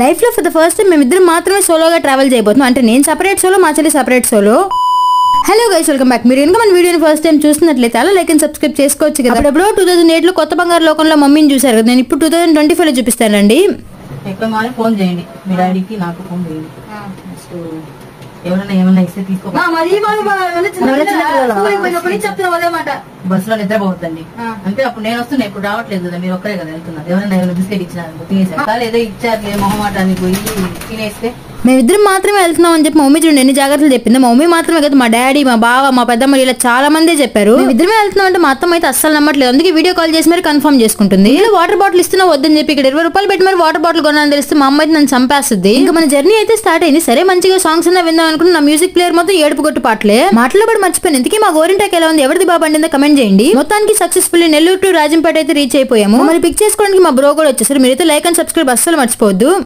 Life లో for the first time మేమిద్దరం మాత్రమే సోలోగా ట్రావెల్ చేయబోతున్నాం. అంటే నేను సెపరేట్ సోలో, మా చెల్లి separate solo. Hello guys, welcome back. మీరు ఇంకా మన వీడియోని ఫస్ట్ టైం చూస్తున్నట్లయితే అలా లైక్ అండ్ సబ్స్క్రైబ్ చేసుకోవచ్చు కదా. అప్పుడప్పుడు 2008 లో కొత్త బంగారు లోకంలో మమ్మీని చూసారు కదా, నేను ఇప్పుడు 2025 లో చూపిస్తానండి. ఫోన్ చేయండి మీ డాడీకి, నాకు ఫోన్ చేయండి. ఎవరైనా ఏమన్నా ఇస్తే తీసుకో. బస్సులో నిద్రపోవద్దండి. అంటే అప్పుడు నేను వస్తున్నా, ఇప్పుడు రావట్లేదు కదా, మీరు ఒక్కరే కదా వెళ్తున్నారు. ఎవరైనా ఏమైనా బిస్కెట్ ఇచ్చినారు తినేసారు, ఏదో ఇచ్చారులే మొహమాటానికి పోయి తినేస్తే. మేమిద్దరం మాత్రమే వెళ్తున్నాం అని చెప్పి మా మమ్మీ చూడండి ఎన్ని జాగ్రత్తలు చెప్పింది. మా మమ్మీ మాత్రమే కదా, మా డాడీ, మా బావ, మా పెద్దమ్మ ఇలా చాలా మందే చెప్పారు. మేమిద్దరమే వెళ్తున్నాం అంటే మా అత్తమ్మ అయితే అస్సలు నమ్మట్లేదు. అందుకే వీడియో కాల్ చేసి మరి కన్ఫర్మ్ చేసుకుంటుంది. ఇలా వాటర్ బాటిల్ ఇస్తున్నా వద్దని చెప్పి ఇక్కడ 20 రూపాయలు పెట్టి మరి వాటర్ బాటిల్ కొనాలని తెలిస్తే మా అమ్మ అయితే నన్ను చంపేస్తుంది. ఇంకా మన జర్నీ అయితే స్టార్ట్ అయింది. సరే మంచిగా సాంగ్స్ అన్నా విందాం అనుకున్న నా మ్యూజిక్ ప్లేయర్ మొత్తం ఏడుపు కొట్టు పాటలే. మాటలో కూడా మర్చిపోయాను. ఇంతకీ మా గోరింటాకి ఎలా ఉంది, ఎవరిది బాబు అండిందో కమెంట్ చేయండి. మొత్తానికి సక్సెస్ఫుల్లీ నెల్లూరు టు రాజంపేట అయితే రీచ్ అయిపోయాము. మరి పిక్ చేసుకోవడానికి మా బ్రో కూడా వచ్చేసారు. మీరైతే లైక్ అండ్ సబ్స్క్రైబ్ అస్సలు మర్చిపోవద్దు.